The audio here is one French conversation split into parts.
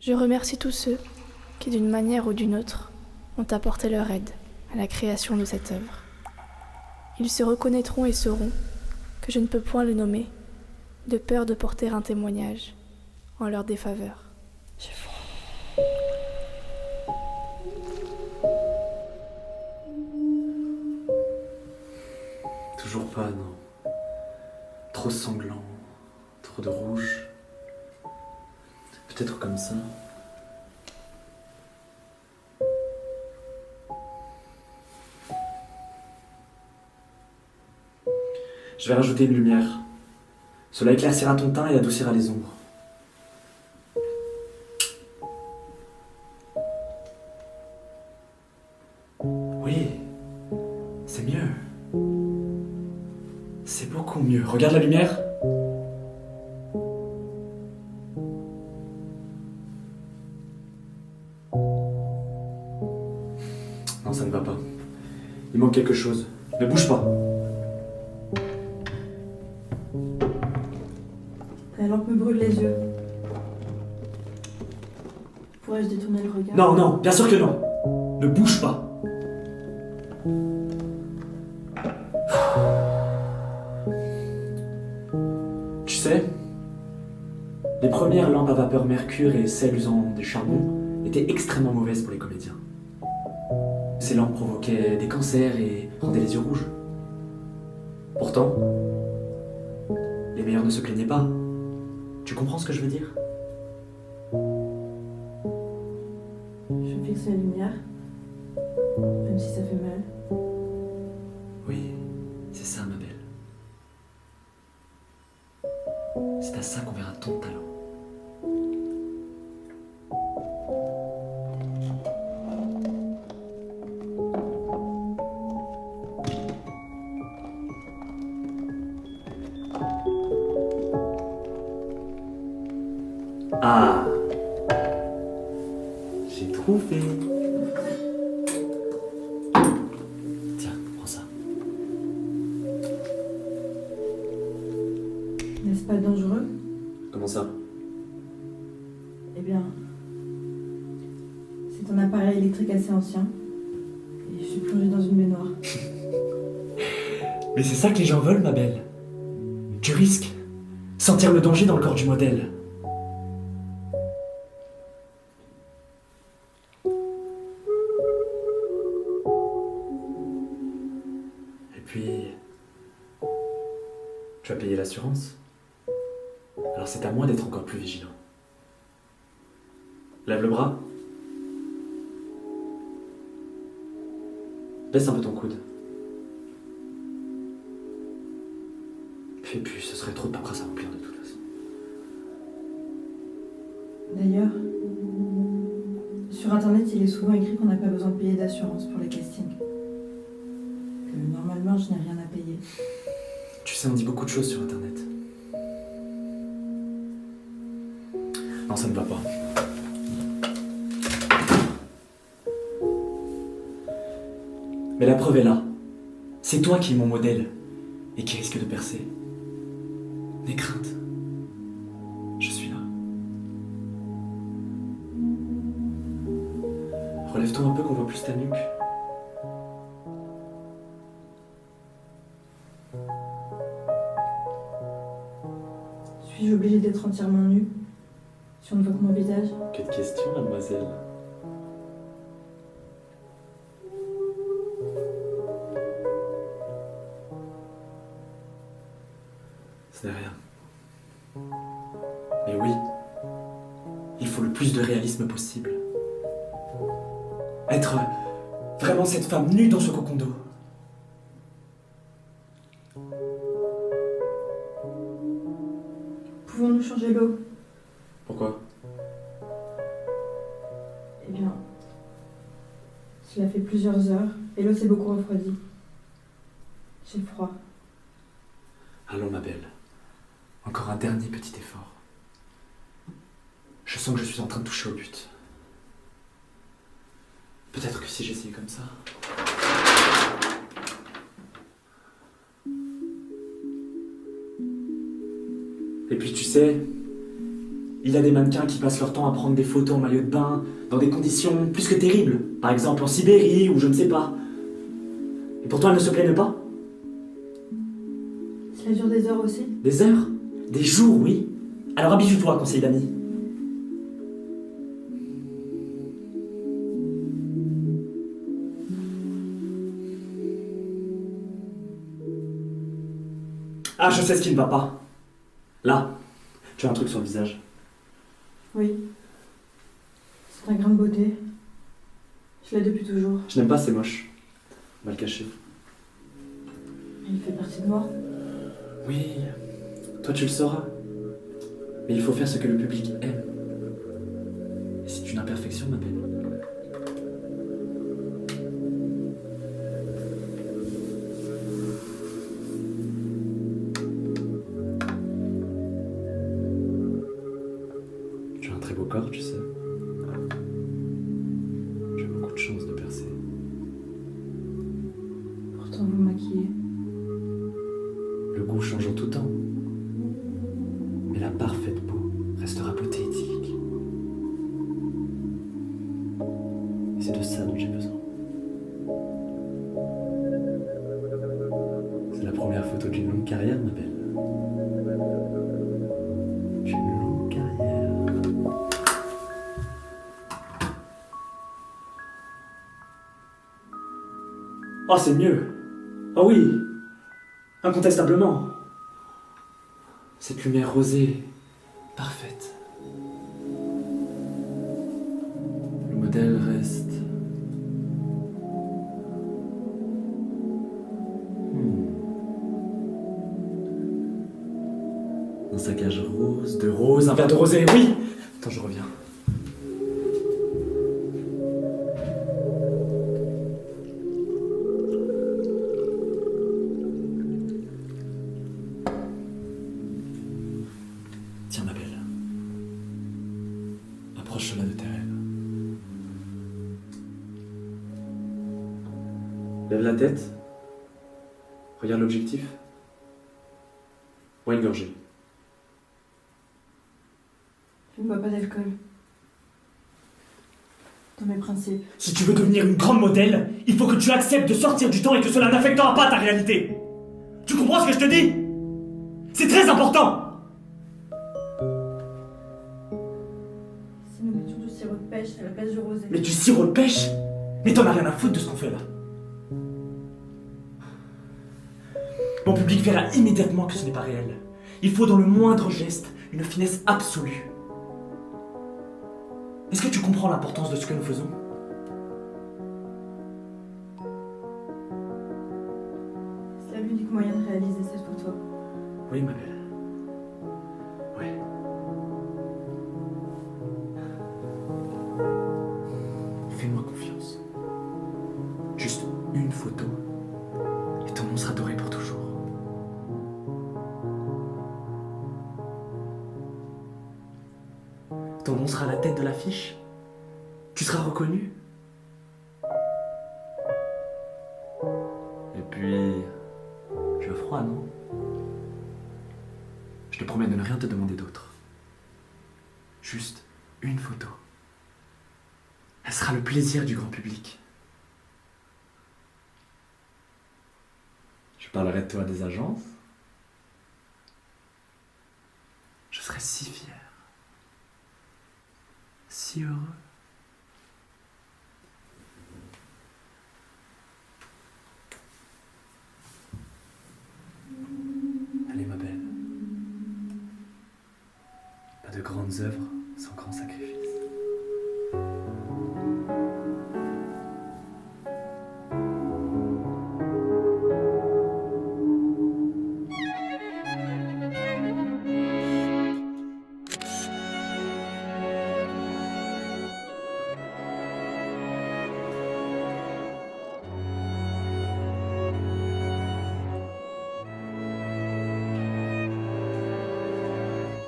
Je remercie tous ceux qui, d'une manière ou d'une autre, ont apporté leur aide à la création de cette œuvre. Ils se reconnaîtront et sauront que je ne peux point les nommer, de peur de porter un témoignage en leur défaveur. Toujours pas, non. Trop sanglant, trop de rouge. Peut-être comme ça. Je vais rajouter une lumière. Cela éclaircira ton teint et adoucira les ombres. Oui, c'est mieux. C'est beaucoup mieux. Regarde la lumière. Non, ça ne va pas. Il manque quelque chose. Ne bouge pas. La lampe me brûle les yeux. Pourrais-je détourner le regard? Non, non, bien sûr que non. Ne bouge pas. Tu sais, les premières lampes à vapeur mercure et celles usant des charbons étaient extrêmement mauvaises pour les comédiens. Ces lampes provoquaient des cancers et rendaient les yeux rouges. Pourtant, les meilleurs ne se plaignaient pas. Tu comprends ce que je veux dire? Je fixe la lumière, même si ça fait mal. Oui, c'est ça, ma belle. C'est à ça qu'on verra ton talent. Ah, j'ai trouvé. Tiens, prends ça. N'est-ce pas dangereux? Comment ça? Eh bien, c'est un appareil électrique assez ancien. Et je suis plongée dans une baignoire. Mais c'est ça que les gens veulent, ma belle. Tu risques. Sentir le danger dans le corps du modèle. Et puis, tu as payé l'assurance. Alors c'est à moi d'être encore plus vigilant. Lève le bras. Baisse un peu ton coude. Et puis ce serait trop de paperasse à remplir de toute façon. D'ailleurs, sur internet, il est souvent écrit qu'on n'a pas besoin de payer d'assurance pour les castings. Que normalement, je n'ai rien à payer. Tu sais, on dit beaucoup de choses sur internet. Non, ça ne va pas. Mais la preuve est là. C'est toi qui es mon modèle et qui risque de percer. N'aie crainte. Je suis là. Relève-toi un peu qu'on voit plus ta nuque. Suis-je obligée d'être entièrement nue si on ne voit que mon visage? Quelle question, mademoiselle? Ce n'est rien. Mais oui, il faut le plus de réalisme possible. Être vraiment cette femme nue dans ce cocon d'eau. Pouvons-nous changer l'eau? Pourquoi? Eh bien, cela fait plusieurs heures et l'eau s'est beaucoup refroidie. J'ai froid. Allons, ma belle. Encore un dernier petit effort. Je sens que je suis en train de toucher au but. Peut-être que si j'essayais comme ça... Et puis tu sais, Il y a des mannequins qui passent leur temps à prendre des photos en maillot de bain, dans des conditions plus que terribles. Par exemple en Sibérie ou je ne sais pas. Et pourtant, elles ne se plaignent pas. Cela dure des heures aussi? Des heures? Des jours, oui. Alors habitue-toi, conseil d'amis. Ah, je sais ce qui ne va pas. Là, tu as un truc sur le visage. Oui. C'est un grain de beauté. Je l'ai depuis toujours. Je n'aime pas, c'est moche. On va le cacher. Il fait partie de moi. Oui, toi tu le sauras. Mais il faut faire ce que le public aime. Et c'est une imperfection, ma belle. Tu as un très beau corps, tu sais. Tu as beaucoup de chance de percer. Pourtant, vous me maquillez. Le goût change en tout temps. Mais la parfaite peau restera beauté idyllique. Et c'est de ça dont j'ai besoin. C'est la première photo d'une longue carrière, ma belle. D'une longue carrière. Oh, c'est mieux. Oh oui, incontestablement. Cette lumière rosée, parfaite. Le modèle reste... Un saccage rose, de rose, un verre de rosé, oui. Attends, je reviens. Tiens, ma belle. Approche-la de tes rêves. Lève la tête. Regarde l'objectif. Bois une gorgée. Je ne bois pas d'alcool. Dans mes principes. Si tu veux devenir une grande modèle, il faut que tu acceptes de sortir du temps et que cela n'affectera pas ta réalité. Tu comprends ce que je te dis? C'est très important. Si nous mettions du sirop de pêche à la place du rosé. Mais du sirop de pêche? Mais t'en as rien à foutre de ce qu'on fait là. Mon public verra immédiatement que ce n'est pas réel. Il faut dans le moindre geste une finesse absolue. Est-ce que tu comprends l'importance de ce que nous faisons? C'est l'unique moyen de réaliser cette photo. Oui, ma belle. Ouais. Fais-moi confiance. Juste une photo et ton nom sera doré pour toujours. Ton nom sera à la tête de l'affiche. Tu seras reconnu. Et puis... tu as froid, non? Je te promets de ne rien te demander d'autre. Juste une photo. Elle sera le plaisir du grand public. Je parlerai de toi à des agences. Je serai si fier. Si heureux. Allez, ma belle. Pas de grandes œuvres sans grand sacrifice.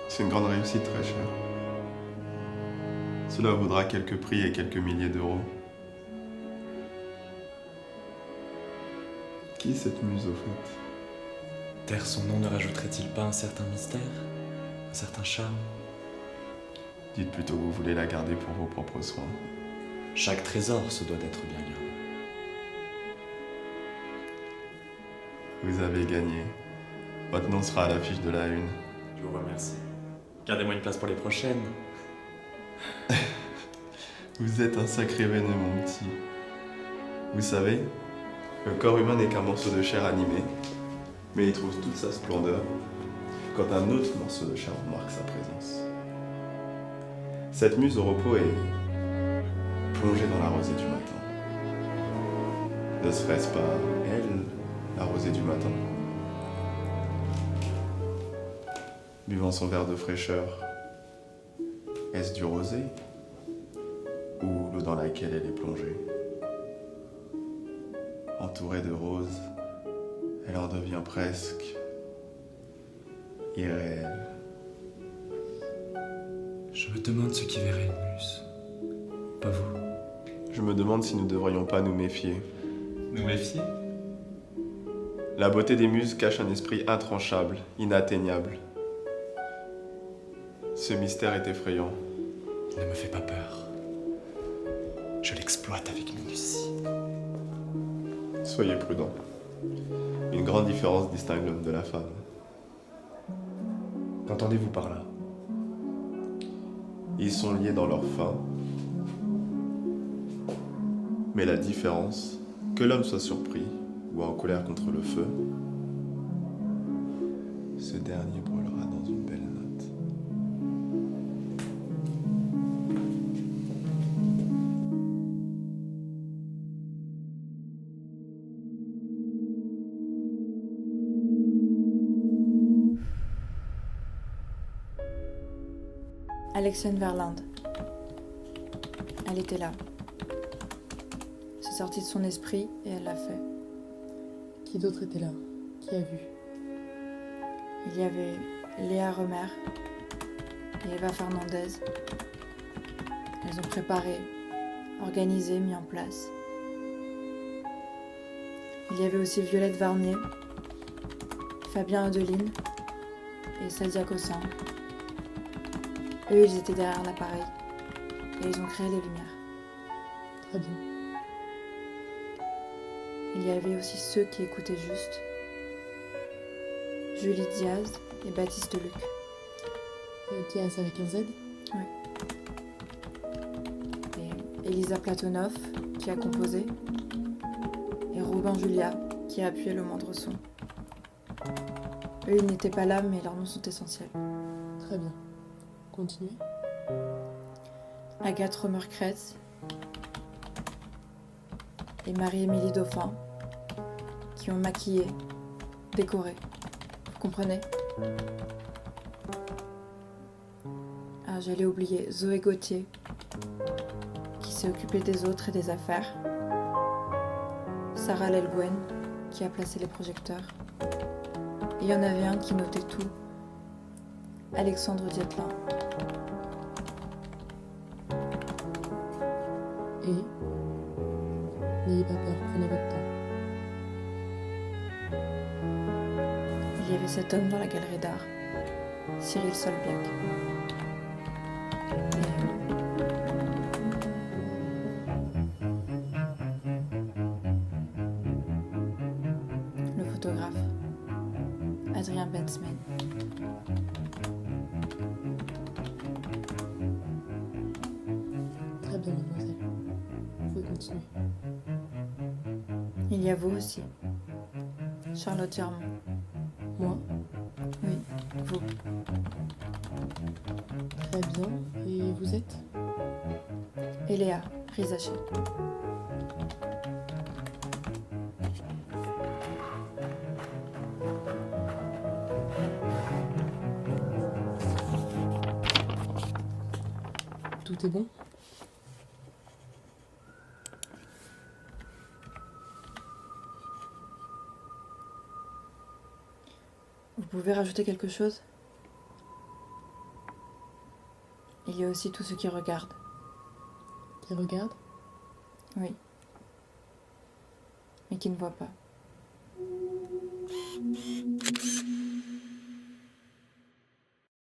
C'est une grande réussite, très chère. Cela vaudra quelques prix et quelques milliers d'euros. Qui est cette muse, au fait? Taire son nom ne rajouterait-il pas un certain mystère, un certain charme? Dites plutôt que vous voulez la garder pour vos propres soins. Chaque trésor se doit d'être bien gardé. Vous avez gagné. Votre nom sera à l'affiche de la une. Je vous remercie. Gardez-moi une place pour les prochaines. Vous êtes un sacré venin, mon petit. Vous savez, le corps humain n'est qu'un morceau de chair animé, mais il trouve toute sa splendeur quand un autre morceau de chair marque sa présence. Cette muse au repos est plongée dans la rosée du matin. Ne serait-ce pas elle, la rosée du matin? Buvant son verre de fraîcheur, est-ce du rosé ou l'eau dans laquelle elle est plongée? Entourée de roses, elle en devient presque irréelle. Je me demande ce qui verrait une muse. Pas vous. Je me demande si nous ne devrions pas nous méfier. Nous méfier? La beauté des muses cache un esprit intranchable, inatteignable. Ce mystère est effrayant. Ne me fais pas peur. Je l'exploite avec minutie. Soyez prudent. Une grande différence distingue l'homme de la femme. Qu'entendez-vous par là? Ils sont liés dans leur faim. Mais la différence, que l'homme soit surpris ou en colère contre le feu, ce dernier brûlera dans une belle note. Alexiane Verlinde. Elle était là. C'est sorti de son esprit et elle l'a fait. Qui d'autre était là? Qui a vu? Il y avait Léa Remer et Eva Fernandez. Elles ont préparé, organisé, mis en place. Il y avait aussi Violette Varnier, Fabien Adeline et Sadia Cossin. Eux, ils étaient derrière l'appareil et ils ont créé les lumières. Très bien. Il y avait aussi ceux qui écoutaient juste. Julie Diaz et Baptiste Luc. Diaz avec un Z? Et Elisa Platonov qui a composé. Et Robin Julia qui a appuyé le moindre son. Eux, ils n'étaient pas là, mais leurs noms sont essentiels. Très bien. Continuez. Agathe Romer-Kretz et Marie-Émilie Dauphin qui ont maquillé, décoré. Vous comprenez? Ah, j'allais oublier Zoé Gauthier qui s'est occupée des autres et des affaires. Sarah Lelgouen qui a placé les projecteurs. Et il y en avait un qui notait tout. Alexandre Dietlin. Et n'ayez pas peur, prenez votre temps. Il y avait cet homme dans la galerie d'art, Cyril Solbiac. Le photographe, Adrien Bensman. Très bien, mademoiselle. Vous pouvez continuer. Il y a vous aussi, Charlotte Germont. Moi? Oui, vous. Très bien. Et vous êtes? Et Léa Rizaché. Tout est bon? Vous pouvez rajouter quelque chose? Il y a aussi tous ceux qui regardent. Qui regarde? Oui. Mais qui ne voient pas.